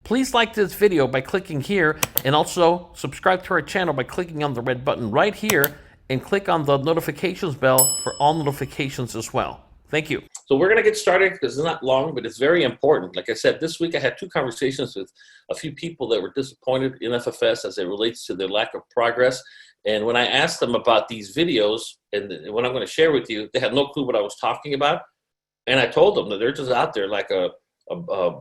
Please like this video by clicking here, and also subscribe to our channel by clicking on the red button right here and click on the notifications bell for all notifications as well. Thank you. So we're going to get started because it's not long, but it's very important. Like I said, this week I had 2 conversations with a few people that were disappointed in FFS as it relates to their lack of progress. And when I asked them about these videos and what I'm going to share with you, they had no clue what I was talking about. And I told them that they're just out there like a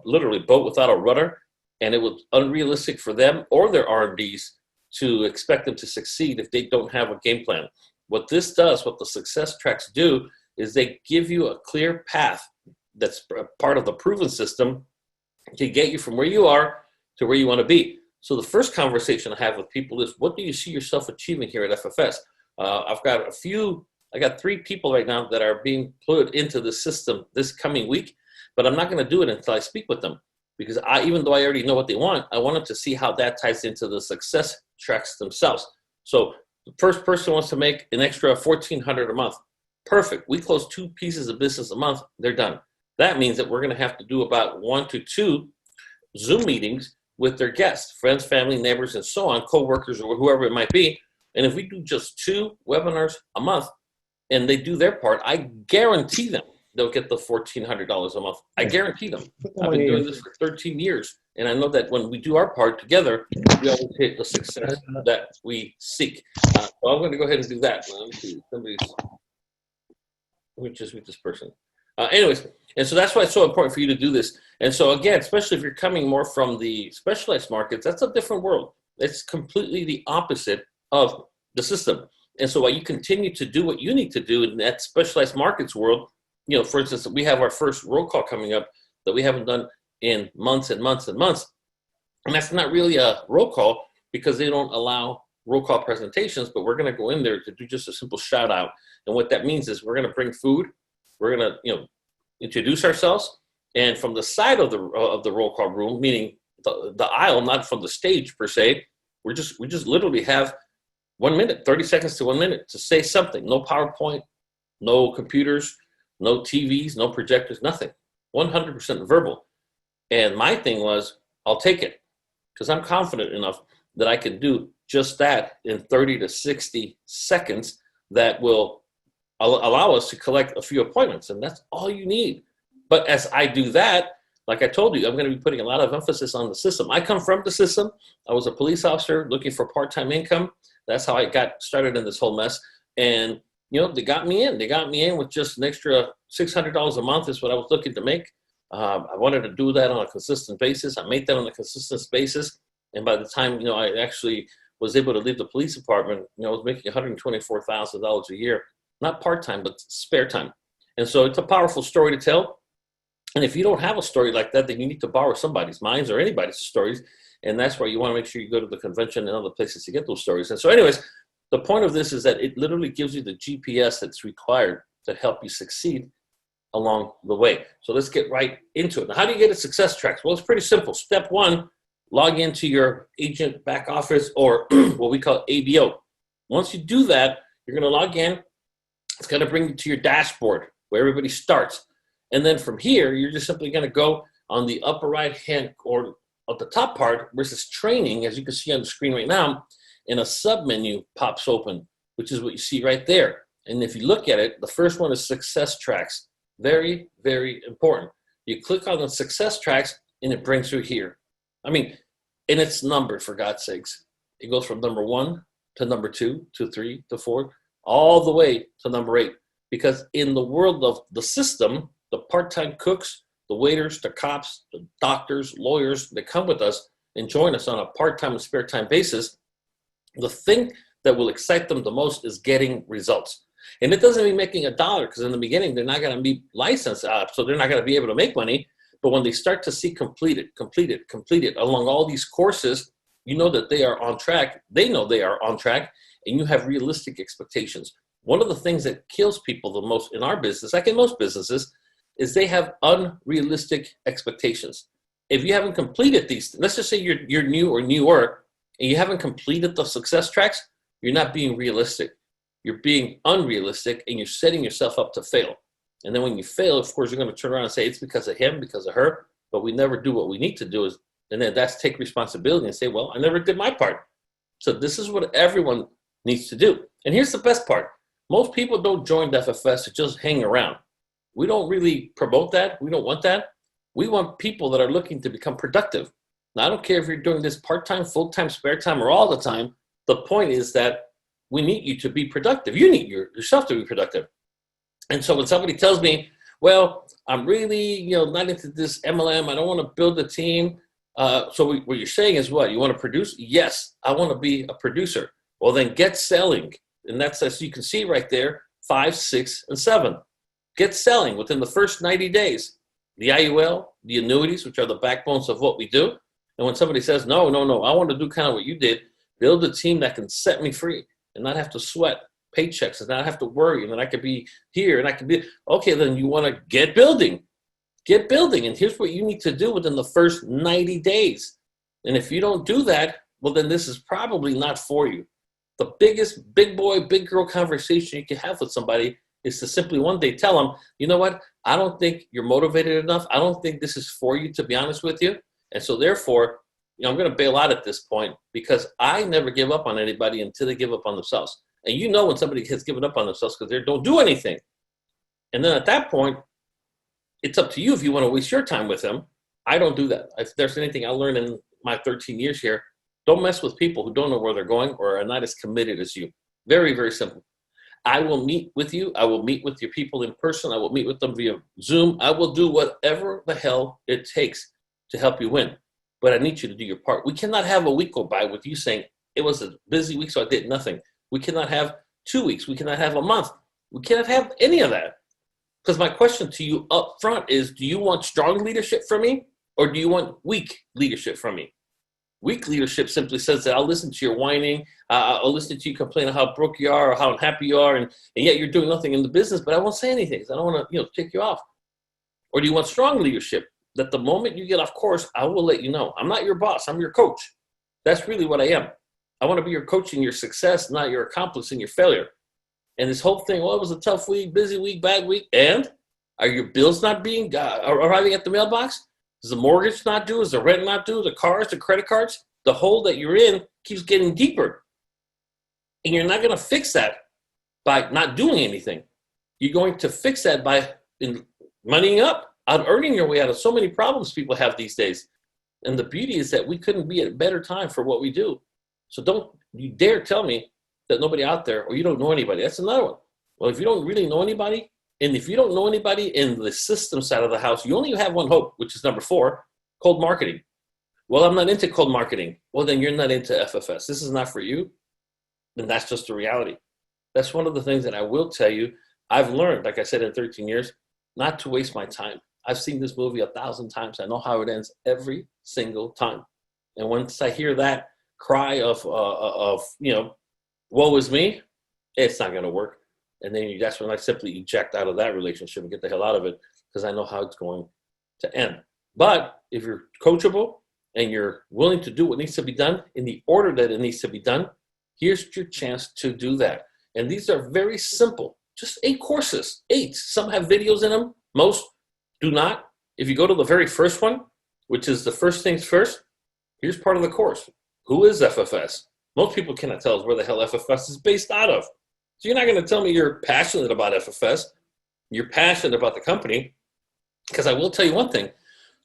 literally boat without a rudder. And it was unrealistic for them or their R&Ds to expect them to succeed if they don't have a game plan. What this does, what the success tracks do, is they give you a clear path that's part of the proven system to get you from where you are to where you want to be. So the first conversation I have with people is, what do you see yourself achieving here at FFS? I got 3 people right now that are being put into the system this coming week, but I'm not going to do it until I speak with them. Because even though I already know what they want, I want them to see how that ties into the success tracks themselves. So the first person wants to make an extra $1,400 a month. Perfect. We close 2 pieces of business a month. They're done. That means that we're going to have to do about 1 to 2 Zoom meetings with their guests, friends, family, neighbors, and so on, coworkers, or whoever it might be. And if we do just 2 webinars a month and they do their part, I guarantee them they'll get the $1,400 a month. I guarantee them. I've been doing this for 13 years, and I know that when we do our part together, we always hit the success that we seek. So I'm going to go ahead and do that. Let me see. Let me just meet this person. Anyways, and so that's why it's so important for you to do this. And so again, especially if you're coming more from the specialized markets, that's a different world. It's completely the opposite of the system. And so while you continue to do what you need to do in that specialized markets world, you know, for instance, we have our first roll call coming up that we haven't done in months and months and months. And that's not really a roll call because they don't allow roll call presentations, but we're going to go in there to do just a simple shout out. And what that means is we're going to bring food. We're going to, introduce ourselves. And from the side of the roll call room, meaning the aisle, not from the stage per se, we just literally have 1 minute, 30 seconds to 1 minute to say something. No PowerPoint, no computers, no TVs, no projectors, nothing. 100% verbal. And my thing was, I'll take it because I'm confident enough that I can do just that in 30 to 60 seconds that will allow us to collect a few appointments. And that's all you need. But as I do that, like I told you, I'm going to be putting a lot of emphasis on the system. I come from the system. I was a police officer looking for part-time income. That's how I got started in this whole mess. And they got me in. They got me in with just an extra $600 a month is what I was looking to make. I wanted to do that on a consistent basis. I made that on a consistent basis. And by the time, I actually was able to leave the police department, I was making $124,000 a year, not part-time, but spare time. And so it's a powerful story to tell. And if you don't have a story like that, then you need to borrow somebody's, mine or anybody's stories. And that's why you want to make sure you go to the convention and other places to get those stories. And so anyways, the point of this is that it literally gives you the GPS that's required to help you succeed along the way. So let's get right into it. Now, how do you get a success track? Well, it's pretty simple. Step 1, log into your agent back office or what we call ABO. Once you do that, you're going to log in. It's going to bring you to your dashboard where everybody starts. And then from here, you're just simply going to go on the upper right hand or at the top part where it says training, as you can see on the screen right now. And a sub-menu pops open, which is what you see right there. And if you look at it, the first one is success tracks. Very, very important. You click on the success tracks and it brings you here. And it's numbered, for God's sakes. It goes from number 1 to number 2 to 3 to 4, all the way to number 8. Because in the world of the system, the part-time cooks, the waiters, the cops, the doctors, lawyers, they come with us and join us on a part-time and spare time basis. The thing that will excite them the most is getting results. And it doesn't mean making $1 because in the beginning, they're not going to be licensed, so they're not going to be able to make money. But when they start to see completed along all these courses, you know that they are on track. They know they are on track, and you have realistic expectations. One of the things that kills people the most in our business, like in most businesses, is they have unrealistic expectations. If you haven't completed these, let's just say you're new or newer, and you haven't completed the success tracks, you're not being realistic. You're being unrealistic, and you're setting yourself up to fail. And then when you fail, of course, you're going to turn around and say it's because of him, because of her. But we never do what we need to do And then that's take responsibility and say, well, I never did my part. So this is what everyone needs to do. And here's the best part. Most people don't join the FFS to just hang around. We don't really promote that. We don't want that. We want people that are looking to become productive. Now, I don't care if you're doing this part-time, full-time, spare time, or all the time. The point is that we need you to be productive. You need yourself to be productive. And so when somebody tells me, well, I'm really, not into this MLM. I don't want to build a team. So what you're saying is what? You want to produce? Yes, I want to be a producer. Well, then get selling. And that's, as you can see right there, 5, 6, and 7. Get selling within the first 90 days. The IUL, the annuities, which are the backbones of what we do. And when somebody says, no, I want to do kind of what you did, build a team that can set me free and not have to sweat paychecks and not have to worry, and then I could be here and I could be, okay, then you want to get building. Get building. And here's what you need to do within the first 90 days. And if you don't do that, well, then this is probably not for you. The biggest big boy, big girl conversation you can have with somebody is to simply one day tell them, you know what, I don't think you're motivated enough. I don't think this is for you, to be honest with you. And so therefore, I'm going to bail out at this point, because I never give up on anybody until they give up on themselves. And you know when somebody has given up on themselves because they don't do anything. And then at that point, it's up to you if you want to waste your time with them. I don't do that. If there's anything I learned in my 13 years here, don't mess with people who don't know where they're going or are not as committed as you. Very, very simple. I will meet with you. I will meet with your people in person. I will meet with them via Zoom. I will do whatever the hell it takes to help you win. But I need you to do your part. We cannot have a week go by with you saying, it was a busy week, so I did nothing. We cannot have 2 weeks. We cannot have a month. We cannot have any of that. Because my question to you up front is, do you want strong leadership from me, or do you want weak leadership from me? Weak leadership simply says that I'll listen to your whining, I'll listen to you complain of how broke you are or how unhappy you are, and yet you're doing nothing in the business, but I won't say anything because I don't want to kick you off. Or do you want strong leadership, that the moment you get off course, I will let you know. I'm not your boss, I'm your coach. That's really what I am. I want to be your coach in your success, not your accomplice in your failure. And this whole thing, well, it was a tough week, busy week, bad week, and are your bills not being arriving at the mailbox? Is the mortgage not due? Is the rent not due? The cars, the credit cards? The hole that you're in keeps getting deeper. And you're not going to fix that by not doing anything. You're going to fix that by moneying up, out earning your way out of so many problems people have these days. And the beauty is that we couldn't be at a better time for what we do. So don't you dare tell me that nobody out there, or you don't know anybody. That's another one. Well, if you don't really know anybody, and if you don't know anybody in the system side of the house, you only have one hope, which is number 4, cold marketing. Well, I'm not into cold marketing. Well, then you're not into FFS. This is not for you. Then that's just the reality. That's one of the things that I will tell you. I've learned, like I said, in 13 years, not to waste my time. I've seen this movie 1,000 times. I know how it ends every single time. And once I hear that cry of woe is me, it's not going to work. And then that's when I simply eject out of that relationship and get the hell out of it, because I know how it's going to end. But if you're coachable and you're willing to do what needs to be done in the order that it needs to be done, here's your chance to do that. And these are very simple, just 8 courses, 8. Some have videos in them, most do not. If you go to the very first one, which is the first things first, here's part of the course. Who is FFS? Most people cannot tell us where the hell FFS is based out of. So you're not going to tell me you're passionate about FFS. You're passionate about the company, because I will tell you one thing.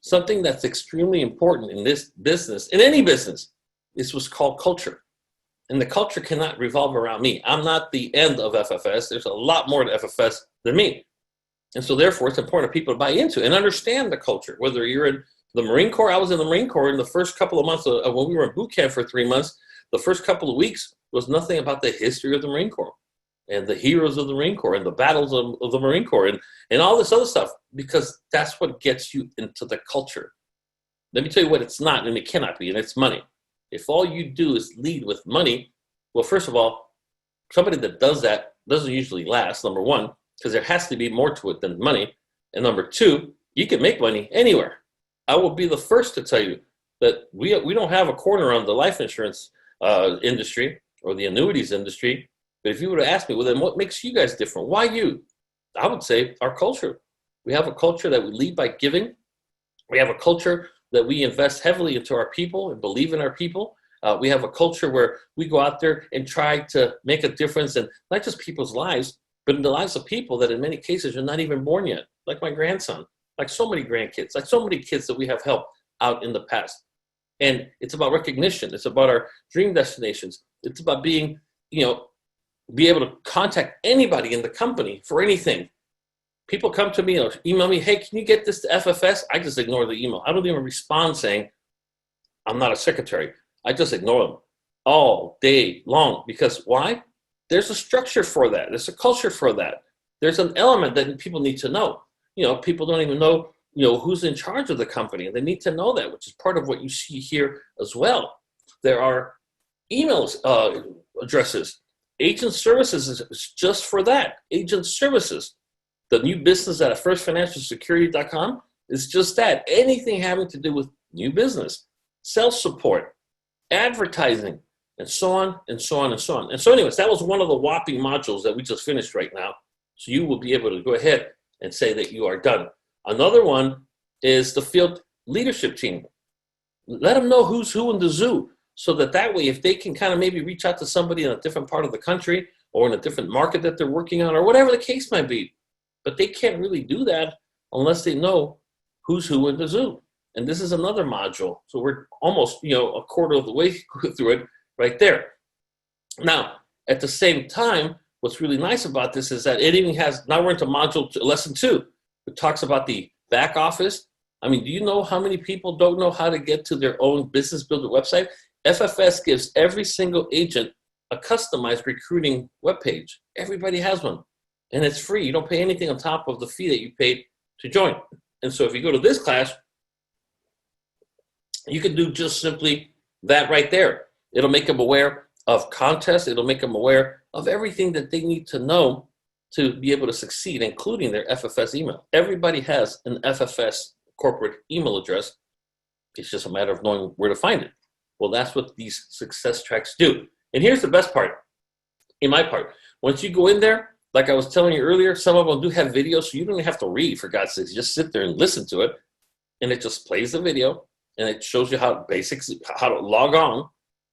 Something that's extremely important in this business, in any business, is what's called culture. And the culture cannot revolve around me. I'm not the end of FFS. There's a lot more to FFS than me. And so therefore, it's important for people to buy into and understand the culture. Whether you're in the Marine Corps, I was in the Marine Corps in the first couple of months of when we were in boot camp for 3 months. The first couple of weeks was nothing about the history of the Marine Corps and the heroes of the Marine Corps and the battles of the Marine Corps and all this other stuff, because that's what gets you into the culture. Let me tell you what it's not, and it cannot be, and it's money. If all you do is lead with money, well, first of all, somebody that does that doesn't usually last, number 1, because there has to be more to it than money. And number 2, you can make money anywhere. I will be the first to tell you that we don't have a corner on the life insurance industry or the annuities industry. But if you were to ask me, well, then what makes you guys different? Why you? I would say our culture. We have a culture that we lead by giving. We have a culture that we invest heavily into our people and believe in our people. We have a culture where we go out there and try to make a difference in not just people's lives, but in the lives of people that in many cases are not even born yet, like my grandson, like so many grandkids, like so many kids that we have helped out in the past. And it's about recognition. It's about our dream destinations. It's about being, be able to contact anybody in the company for anything. People come to me or email me, hey, can you get this to FFS? I just ignore the email. I don't even respond saying, I'm not a secretary. I just ignore them all day long. Because why? There's a structure for that. There's a culture for that. There's an element that people need to know. People don't even know, who's in charge of the company. And they need to know that, which is part of what you see here as well. There are emails, addresses. Agent services is just for that. Agent services. The new business at firstfinancialsecurity.com is just that. Anything having to do with new business, sales support, advertising, and so on, and so on, and so on. And so anyways, that was one of the whopping modules that we just finished right now. So you will be able to go ahead and say that you are done. Another one is the field leadership team. Let them know who's who in the zoo, so that way, if they can kind of maybe reach out to somebody in a different part of the country or in a different market that they're working on or whatever the case might be, but they can't really do that unless they know who's who in the zoo. And this is another module. So we're almost, a quarter of the way through it right there. Now, at the same time, what's really nice about this is that it even has, now we're into lesson 2. It talks about the back office. I mean, do you know how many people don't know how to get to their own business builder website? FFS gives every single agent a customized recruiting webpage. Everybody has one. And it's free. You don't pay anything on top of the fee that you paid to join. And so if you go to this class, you can do just simply that right there. It'll make them aware of contests. It'll make them aware of everything that they need to know to be able to succeed, including their FFS email. Everybody has an FFS corporate email address. It's just a matter of knowing where to find it. Well, that's what these success tracks do. And here's the best part, in my part. Once you go in there, like I was telling you earlier, some of them do have videos, so you don't even have to read, for God's sakes. Just sit there and listen to it, and it just plays the video, and it shows you how to log on,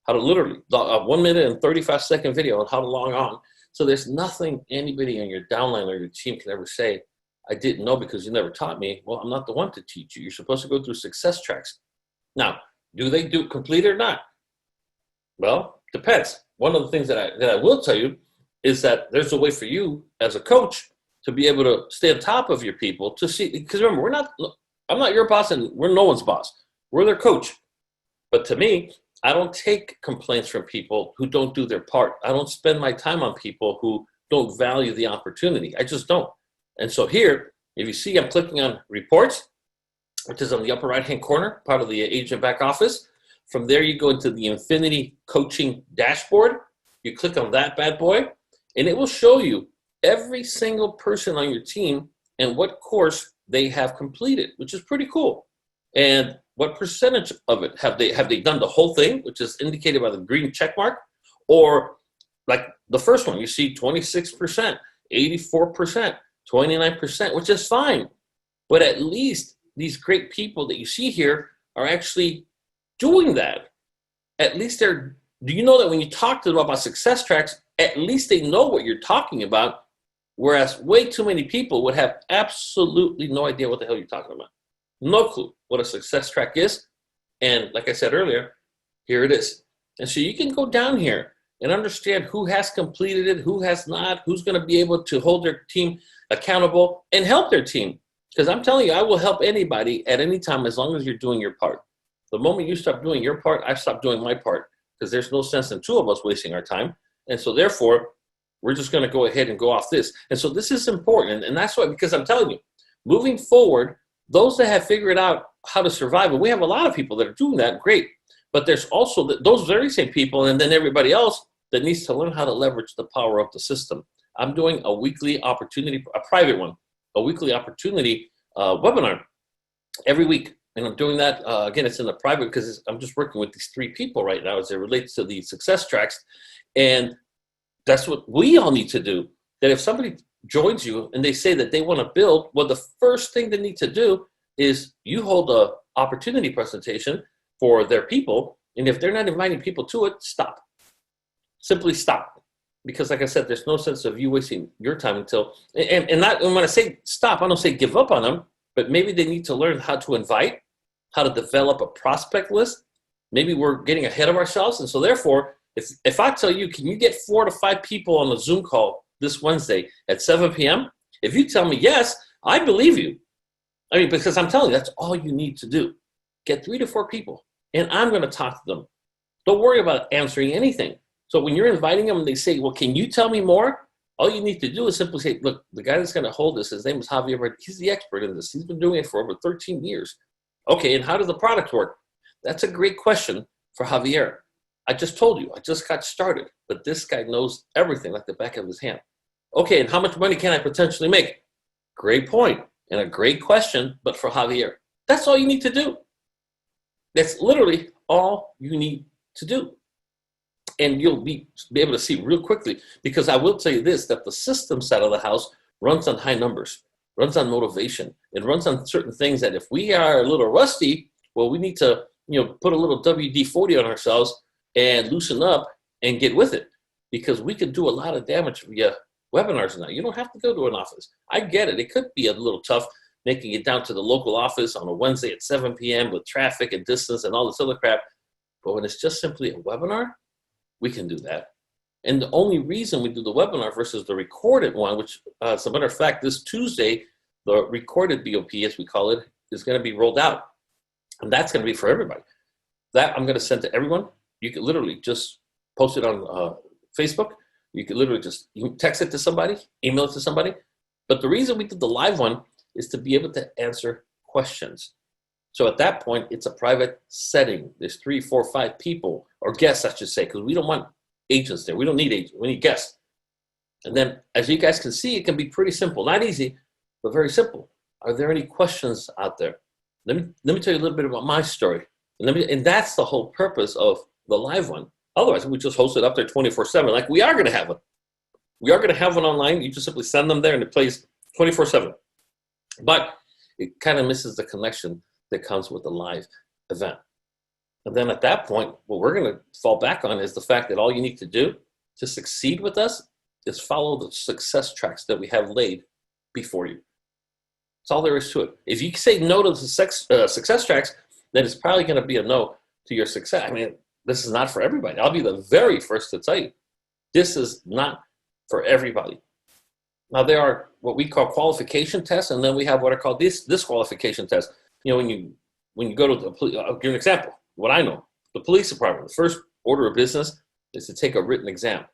how to literally, a 1 minute and 35-second video on how to log on. So there's nothing anybody on your downline or your team can ever say, I didn't know because you never taught me. Well, I'm not the one to teach you. You're supposed to go through success tracks. Now, do they do complete or not? Well, depends. One of the things that I will tell you is that there's a way for you as a coach to be able to stay on top of your people to see, because remember, I'm not your boss and we're no one's boss. We're their coach. But to me, I don't take complaints from people who don't do their part. I don't spend my time on people who don't value the opportunity. I just don't. And so here, if you see, I'm clicking on reports, which is on the upper right-hand corner, part of the agent back office. From there, you go into the Infinity Coaching Dashboard. You click on that bad boy, and it will show you every single person on your team and what course they have completed, which is pretty cool. And what percentage of it have they done the whole thing, which is indicated by the green check mark, or like the first one, you see 26%, 84%, 29%, which is fine. But at least these great people that you see here are actually doing that. At least do you know that when you talk to them about success tracks, at least they know what you're talking about, whereas way too many people would have absolutely no idea what the hell you're talking about. No clue what a success track is. And like I said earlier, here it is. And so you can go down here and understand who has completed it, who has not, who's going to be able to hold their team accountable and help their team. Because I'm telling you, I will help anybody at any time as long as you're doing your part. The moment you stop doing your part, I stop doing my part, because there's no sense in two of us wasting our time. And so therefore, we're just going to go ahead and go off this. And so this is important. And that's why, because I'm telling you, moving forward, those that have figured out how to survive, and we have a lot of people that are doing that, great. But there's also those very same people, and then everybody else that needs to learn how to leverage the power of the system. I'm doing a weekly opportunity, a private one, a weekly opportunity webinar every week. And I'm doing that, again, it's in the private because I'm just working with these 3 people right now as it relates to the success tracks. And that's what we all need to do. That if somebody joins you and they say that they want to build, well, the first thing they need to do is you hold opportunity presentation for their people. And if they're not inviting people to it, stop. Simply stop. Because like I said, there's no sense of you wasting your time until, and when I say stop, I don't say give up on them, but maybe they need to learn how to invite, how to develop a prospect list. Maybe we're getting ahead of ourselves. And so therefore, if I tell you, can you get 4 to 5 people on a Zoom call this Wednesday at 7 p.m.? If you tell me yes, I believe you. I mean, because I'm telling you, that's all you need to do. Get 3 to 4 people, and I'm going to talk to them. Don't worry about answering anything. So when you're inviting them and they say, well, can you tell me more? All you need to do is simply say, look, the guy that's going to hold this, his name is Javier. He's the expert in this. He's been doing it for over 13 years. Okay, and how does the product work? That's a great question for Javier. I just told you, I just got started, but this guy knows everything like the back of his hand. Okay, and how much money can I potentially make? Great point and a great question, but for Javier. That's all you need to do. That's literally all you need to do. And you'll be able to see real quickly, because I will tell you this, that the system side of the house runs on high numbers, runs on motivation. It runs on certain things that if we are a little rusty, well, we need to, put a little WD-40 on ourselves and loosen up and get with it, because we can do a lot of damage via webinars now. You don't have to go to an office. I get it. It could be a little tough making it down to the local office on a Wednesday at 7 p.m. with traffic and distance and all this other crap. But when it's just simply a webinar, we can do that. And the only reason we do the webinar versus the recorded one, which as a matter of fact, this Tuesday, the recorded BOP, as we call it, is going to be rolled out. And that's going to be for everybody. That I'm going to send to everyone. You can literally just post it on Facebook. You can literally just text it to somebody, email it to somebody. But the reason we did the live one is to be able to answer questions. So at that point, it's a private setting. There's 3, 4, 5 people, or guests, I should say, because we don't want agents there. We don't need agents. We need guests. And then, as you guys can see, it can be pretty simple. Not easy, but very simple. Are there any questions out there? Let me tell you a little bit about my story. And that's the whole purpose of the live one. Otherwise, we just host it up there 24/7, like we are going to have one. We are going to have one online. You just simply send them there, and it plays 24/7. But it kind of misses the connection that comes with the live event. And then at that point, what we're going to fall back on is the fact that all you need to do to succeed with us is follow the success tracks that we have laid before you. That's all there is to it. If you say no to the success tracks, then it's probably going to be a no to your success. I mean, this is not for everybody. I'll be the very first to tell you, this is not for everybody. Now, there are what we call qualification tests, and then we have what are called disqualification tests. When you go to the police, I'll give you an example. What I know, the police department, the first order of business is to take a written exam.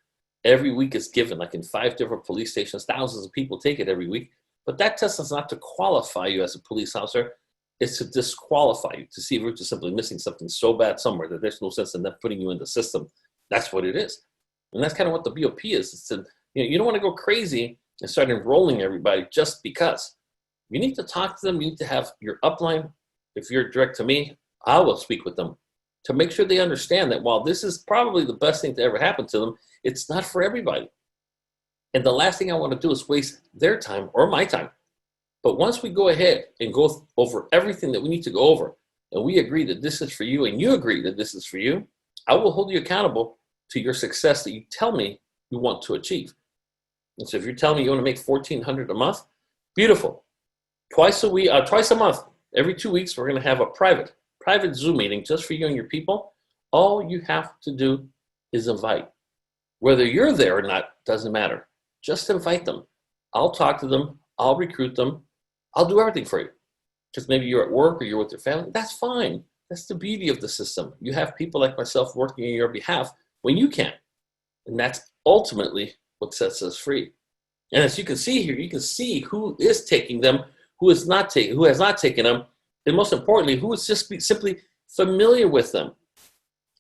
Every week is given, like in 5 different police stations. Thousands of people take it every week. But that test is not to qualify you as a police officer. It's to disqualify you, to see if you're just simply missing something so bad somewhere that there's no sense in them putting you in the system. That's what it is. And that's kind of what the BOP is. It's to, you don't want to go crazy and start enrolling everybody just because. You need to talk to them. You need to have your upline. If you're direct to me, I will speak with them to make sure they understand that while this is probably the best thing to ever happen to them, it's not for everybody. And the last thing I want to do is waste their time or my time. But once we go ahead and go over everything that we need to go over, and we agree that this is for you, and you agree that this is for you, I will hold you accountable to your success that you tell me you want to achieve. And so if you're telling me you want to make $1,400 a month, beautiful. Twice a month, every 2 weeks, we're going to have a private Zoom meeting just for you and your people. All you have to do is invite. Whether you're there or not, doesn't matter. Just invite them. I'll talk to them. I'll recruit them. I'll do everything for you. Just maybe you're at work or you're with your family. That's fine. That's the beauty of the system. You have people like myself working on your behalf when you can. And that's ultimately what sets us free. And as you can see here, you can see who is taking them, who has not taken them, and most importantly, who is just simply familiar with them.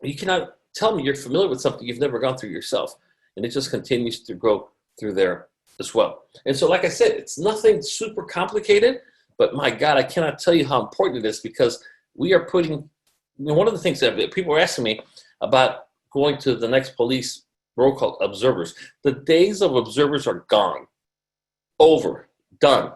You cannot tell me you're familiar with something you've never gone through yourself. And it just continues to grow through there as well. And so, like I said, it's nothing super complicated, but my God, I cannot tell you how important it is, because we are putting, one of the things that people are asking me about going to the next police roll call, observers. The days of observers are gone, over, done.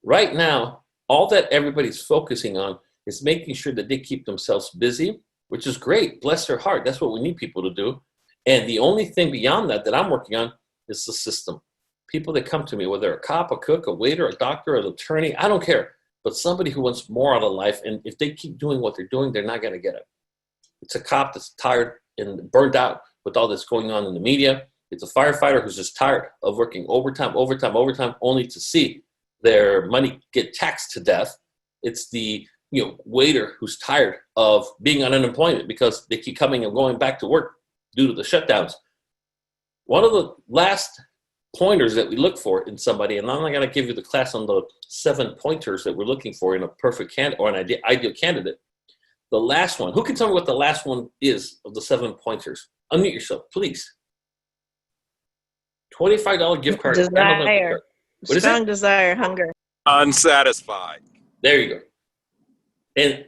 Right now, all that everybody's focusing on It's making sure that they keep themselves busy, which is great. Bless their heart. That's what we need people to do. And the only thing beyond that I'm working on is the system. People that come to me, whether a cop, a cook, a waiter, a doctor, an attorney, I don't care. But somebody who wants more out of life, and if they keep doing what they're doing, they're not going to get it. It's a cop that's tired and burnt out with all that's going on in the media. It's a firefighter who's just tired of working overtime, only to see their money get taxed to death. It's the waiter who's tired of being on unemployment because they keep coming and going back to work due to the shutdowns. One of the last pointers that we look for in somebody, and I'm not going to give you the class on the 7 pointers that we're looking for in a perfect candidate or an ideal candidate. The last one, who can tell me what the last one is of the 7 pointers? Unmute yourself, please. $25 gift card. Desire. What is Strong it? desire, hunger. Unsatisfied. There you go. And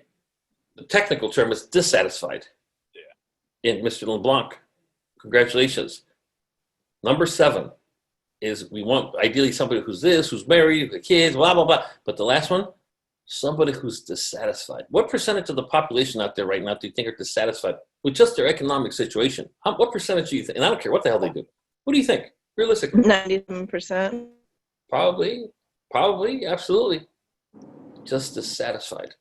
the technical term is dissatisfied. Yeah. And Mr. LeBlanc, congratulations. Number 7 is we want ideally somebody who's married, with kids, blah, blah, blah. But the last one, somebody who's dissatisfied. What percentage of the population out there right now do you think are dissatisfied with just their economic situation? What percentage do you think? And I don't care what the hell they do. What do you think, realistically? 97%. Probably, absolutely. Just dissatisfied.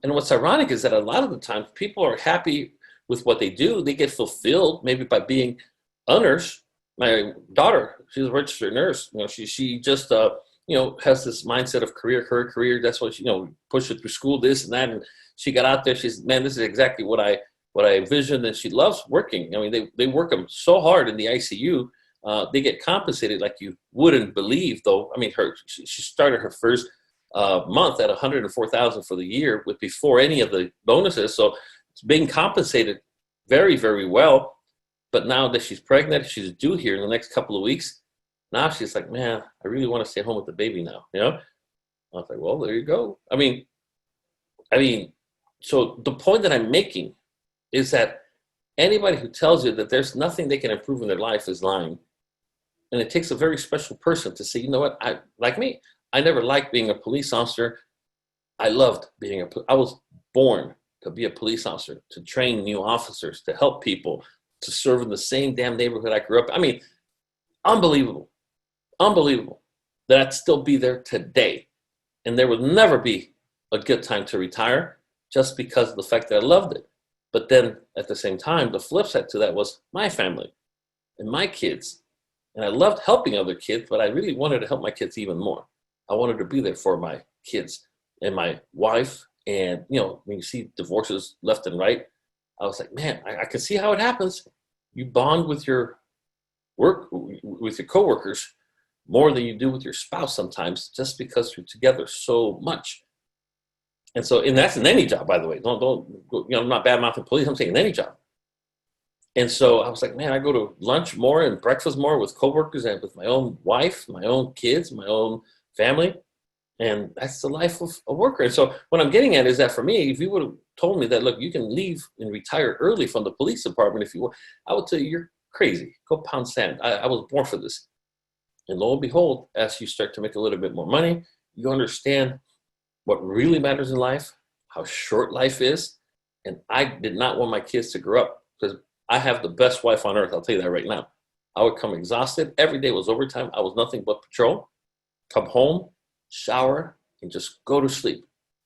And what's ironic is that a lot of the times people are happy with what they do. They get fulfilled maybe by being a nurse. My daughter, she's a registered nurse. She just has this mindset of career. That's what she pushed her through school, this and that. And she got out there. She's, man, this is exactly what I envisioned. And she loves working. I mean, they work them so hard in the ICU. They get compensated like you wouldn't believe, though. I mean, she started her first month at $104,000 for the year with before any of the bonuses. So it's being compensated very, very well. But now that she's pregnant, she's due here in the next couple of weeks. Now she's like, man, I really want to stay home with the baby now. I was like, well, there you go. I mean, so the point that I'm making is that anybody who tells you that there's nothing they can improve in their life is lying. And it takes a very special person to say, you know what, I never liked being a police officer. I loved I was born to be a police officer, to train new officers, to help people, to serve in the same damn neighborhood I grew up. I mean, unbelievable that I'd still be there today. And there would never be a good time to retire just because of the fact that I loved it. But then at the same time, the flip side to that was my family and my kids. And I loved helping other kids, but I really wanted to help my kids even more. I wanted to be there for my kids and my wife. And, when you see divorces left and right, I was like, man, I can see how it happens. You bond with your coworkers more than you do with your spouse sometimes, just because you're together so much. And that's in any job, by the way. I'm not bad mouthing police. I'm saying in any job. And so I was like, man, I go to lunch more and breakfast more with coworkers and with my own wife, my own kids, my own family. And that's the life of a worker. And so what I'm getting at is that for me, if you would have told me that, look, you can leave and retire early from the police department if you want, I would tell you, you're crazy. Go pound sand. I was born for this. And lo and behold, as you start to make a little bit more money, you understand what really matters in life, how short life is. And I did not want my kids to grow up because I have the best wife on earth. I'll tell you that right now. I would come exhausted. Every day was overtime. I was nothing but patrol. Come home, shower, and just go to sleep.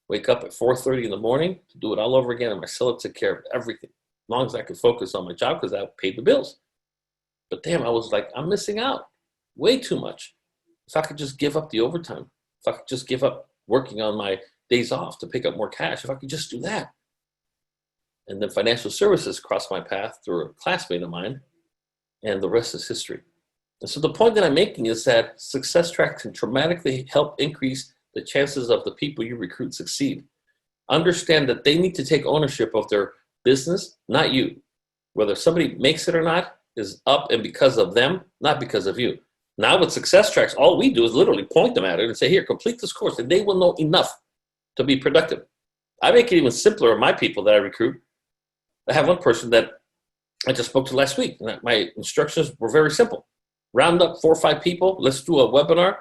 Wake up at 4:30 in the morning to do it all over again. And my cellar took care of everything. As long as I could focus on my job because I paid the bills. But damn, I was like, I'm missing out way too much. If I could just give up the overtime, if I could just give up working on my days off to pick up more cash, if I could just do that. And then financial services crossed my path through a classmate of mine, and the rest is history. And so the point that I'm making is that Success Track can dramatically help increase the chances of the people you recruit succeed. Understand that they need to take ownership of their business, not you. Whether somebody makes it or not is up and because of them, not because of you. Now with Success Tracks, all we do is literally point them at it and say, here, complete this course, and they will know enough to be productive. I make it even simpler on my people that I recruit. I have one person that I just spoke to last week. And my instructions were very simple. Round up 4 or 5 people. Let's do a webinar.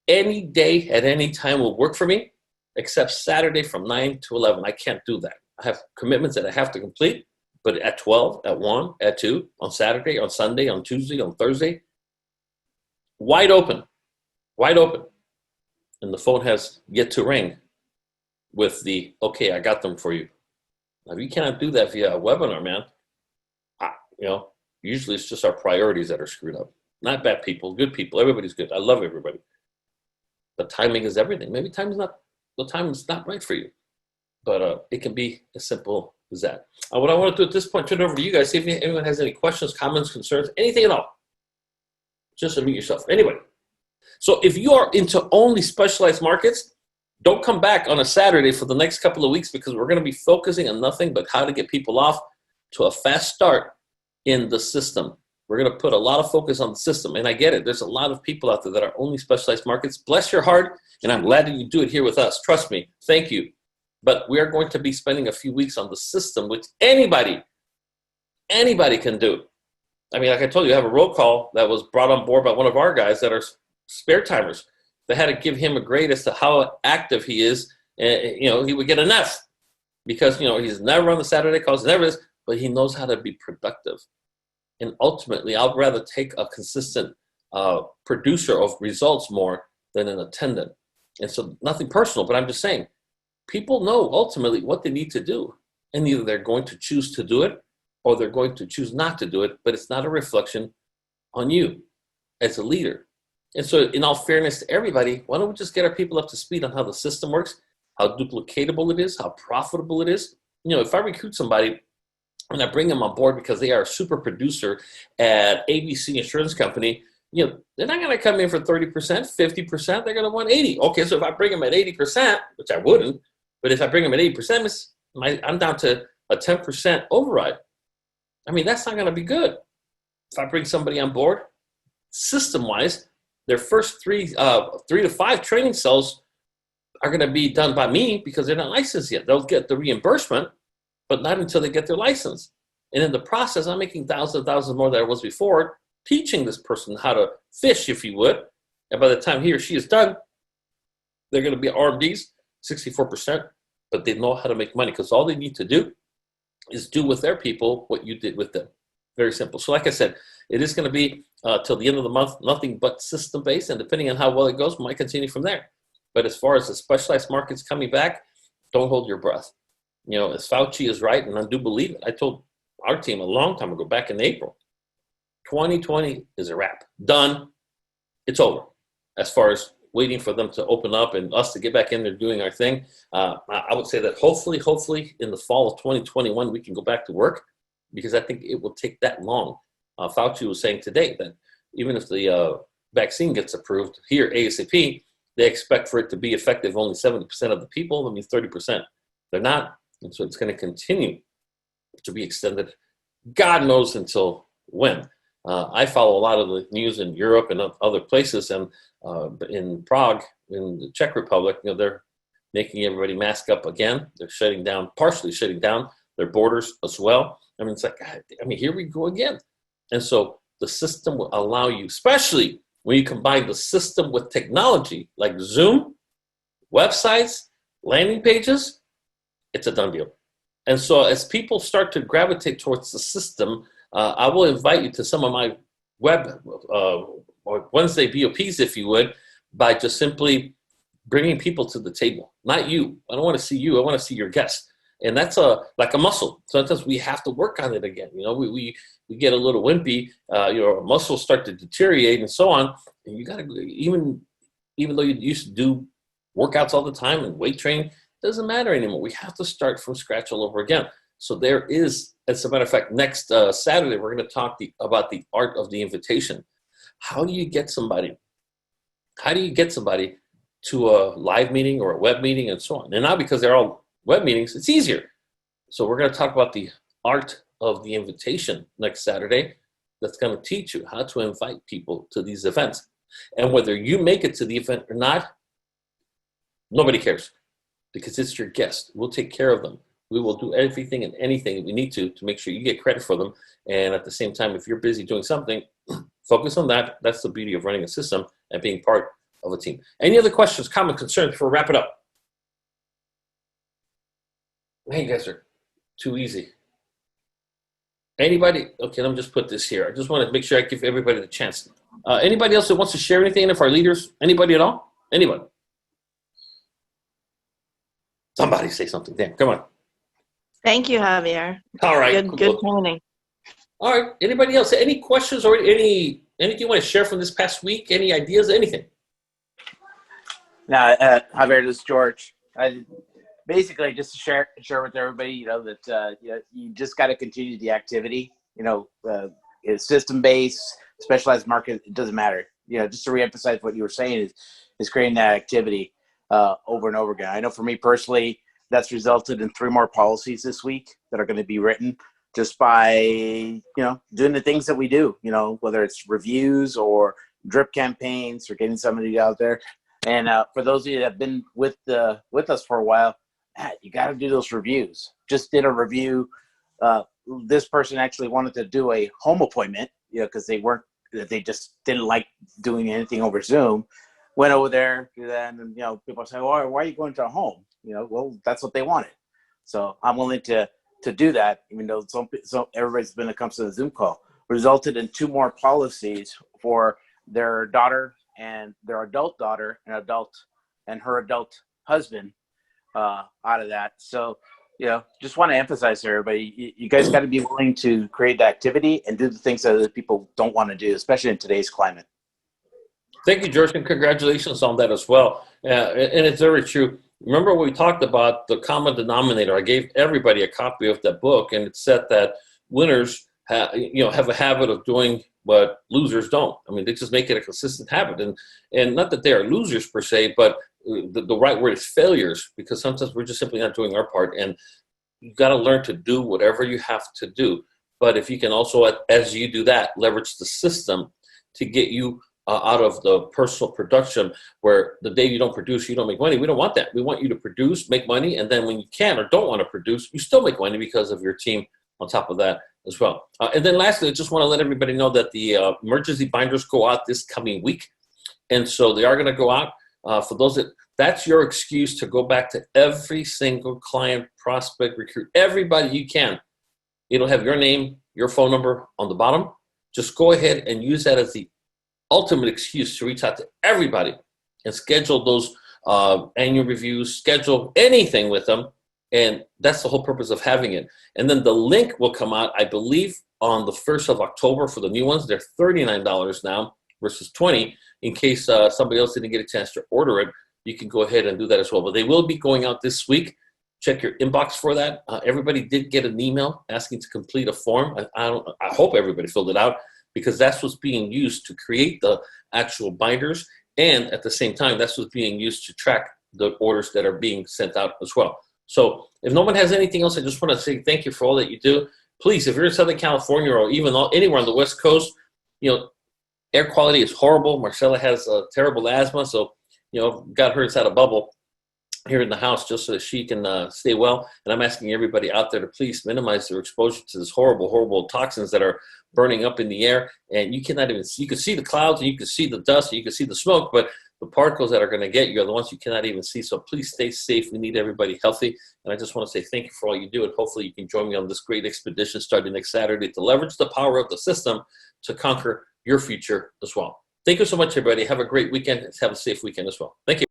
Any day at any time will work for me. except Saturday from 9 to 11. I can't do that. I have commitments that I have to complete, but at 12, at 1, at 2, on Saturday, on Sunday, on Tuesday, on Thursday, wide open, wide open. And the phone has yet to ring with the, okay, I got them for you. Now, if you cannot do that via a webinar, man, usually it's just our priorities that are screwed up. Not bad people, good people. Everybody's good. I love everybody. But timing is everything. Maybe the time is not right for you. But it can be as simple as that. What I want to do at this point, turn it over to you guys. See if anyone has any questions, comments, concerns, anything at all. Just unmute yourself. Anyway, so if you are into only specialized markets, don't come back on a Saturday for the next couple of weeks, because we're going to be focusing on nothing but how to get people off to a fast start in the system. We're going to put a lot of focus on the system. And I get it. There's a lot of people out there that are only specialized markets. Bless your heart. And I'm glad that you do it here with us. Trust me. Thank you. But we are going to be spending a few weeks on the system, which anybody can do. I mean, like I told you, I have a roll call that was brought on board by one of our guys that are spare timers. They had to give him a grade as to how active he is. And, he would get an F because, he's never on the Saturday calls, never is, but he knows how to be productive. And ultimately, I'd rather take a consistent producer of results more than an attendant. And so nothing personal, but I'm just saying, people know ultimately what they need to do. And either they're going to choose to do it or they're going to choose not to do it, but it's not a reflection on you as a leader. And so in all fairness to everybody, why don't we just get our people up to speed on how the system works, how duplicatable it is, how profitable it is. If I recruit somebody and I bring them on board because they are a super producer at ABC Insurance Company, they're not going to come in for 30%, 50%. They're going to want 80. Okay, so if I bring them at 80%, which I wouldn't, but if I bring them at 80%, I'm down to a 10% override. I mean, that's not going to be good. If I bring somebody on board, system-wise, their first 3 to 5 training cells are going to be done by me because they're not licensed yet. They'll get the reimbursement, but not until they get their license. And in the process, I'm making thousands more than I was before, teaching this person how to fish, if you would. And by the time he or she is done, they're going to be RMDs, 64%, but they know how to make money because all they need to do is do with their people what you did with them. Very simple. So like I said, it is going to be till the end of the month, nothing but system-based, and depending on how well it goes, we might continue from there. But as far as the specialized markets coming back, don't hold your breath. As Fauci is right, and I do believe it. I told our team a long time ago, back in April, 2020 is a wrap. Done. It's over. As far as waiting for them to open up and us to get back in there doing our thing, I would say that hopefully in the fall of 2021, we can go back to work, because I think it will take that long. Fauci was saying today that even if the vaccine gets approved here ASAP, they expect for it to be effective only 70% of the people. That means 30%. They're not. And so it's going to continue to be extended. God knows until when. I follow a lot of the news in Europe and other places, and in Prague, in the Czech Republic, they're making everybody mask up again. They're partially shutting down their borders as well. I mean, it's like, here we go again. And so the system will allow you, especially when you combine the system with technology like Zoom, websites, landing pages, it's a done deal. And so as people start to gravitate towards the system, I will invite you to some of my web or Wednesday BOPs, if you would, by just simply bringing people to the table. Not you. I don't want to see you. I want to see your guests. And that's like a muscle. Sometimes we have to work on it again. We get a little wimpy. Our muscles start to deteriorate and so on. And you got to, even though you used to do workouts all the time and weight training, it doesn't matter anymore. We have to start from scratch all over again. So there is, as a matter of fact, next Saturday, we're going to talk about the art of the invitation. How do you get somebody to a live meeting or a web meeting and so on? And now, because they're all web meetings, it's easier. So we're going to talk about the art of the invitation next Saturday. That's going to teach you how to invite people to these events. And whether you make it to the event or not, nobody cares, because it's your guest. We'll take care of them. We will do everything and anything we need to make sure you get credit for them. And at the same time, if you're busy doing something, focus on that. That's the beauty of running a system and being part of a team. Any other questions, comments, concerns before we wrap it up? Man, you guys are too easy. Anybody? Okay, let me just put this here. I just want to make sure I give everybody the chance. Anybody else that wants to share anything? If our leaders, anybody at all? Anybody? Somebody say something. Damn, come on. Thank you, Javier. All right. Good training. All right. Anybody else? Any questions or anything you want to share from this past week? Any ideas? Anything? No, Javier, this is George. Basically, just to share with everybody, that you just got to continue the activity. It's system-based, specialized market. It doesn't matter. Just to reemphasize what you were saying is creating that activity over and over again. I know for me personally, that's resulted in 3 more policies this week that are going to be written just by doing the things that we do. Whether it's reviews or drip campaigns or getting somebody out there. And for those of you that have been with us for a while, you got to do those reviews. Just did a review. This person actually wanted to do a home appointment, because they just didn't like doing anything over Zoom. Went over there, and people say, "Well, why are you going to a home?" Well, that's what they wanted. So I'm willing to do that, even though everybody's been it comes to the Zoom call. Resulted in 2 more policies for their daughter and their adult daughter and her adult husband out of that. So, just want to emphasize to everybody, you guys got to be willing to create the activity and do the things that other people don't want to do, especially in today's climate. Thank you, George, and congratulations on that as well. And it's very true. Remember when we talked about the common denominator? I gave everybody a copy of that book, and it said that winners have a habit of doing what losers don't. I mean, they just make it a consistent habit. And not that they are losers per se, but the right word is failures, because sometimes we're just simply not doing our part. And you've got to learn to do whatever you have to do. But if you can also, as you do that, leverage the system to get you out of the personal production, where the day you don't produce, you don't make money. We don't want that. We want you to produce, make money, and then when you can or don't want to produce, you still make money because of your team on top of that as well. And then lastly, I just want to let everybody know that the emergency binders go out this coming week. And so they are going to go out. For those that's your excuse to go back to every single client, prospect, recruit, everybody you can. It'll have your name, your phone number on the bottom. Just go ahead and use that as the ultimate excuse to reach out to everybody and schedule those annual reviews, schedule anything with them. And that's the whole purpose of having it. And then the link will come out, I believe, on the 1st of October for the new ones. They're $39 now versus $20. In case somebody else didn't get a chance to order it, you can go ahead and do that as well. But they will be going out this week. Check your inbox for that. Everybody did get an email asking to complete a form. I hope everybody filled it out, because that's what's being used to create the actual binders. And at the same time, that's what's being used to track the orders that are being sent out as well. So if no one has anything else, I just want to say thank you for all that you do. Please, if you're in Southern California or even anywhere on the West Coast, air quality is horrible. Marcella has terrible asthma, so got her inside a bubble here in the house just so that she can stay well. And I'm asking everybody out there to please minimize their exposure to this horrible, horrible toxins that are burning up in the air. And you cannot even see. You can see the clouds, and you can see the dust, and you can see the smoke, but the particles that are going to get you are the ones you cannot even see. So please stay safe. We need everybody healthy. And I just want to say thank you for all you do. And hopefully you can join me on this great expedition starting next Saturday to leverage the power of the system to conquer your future as well. Thank you so much, everybody. Have a great weekend. Have a safe weekend as well. Thank you.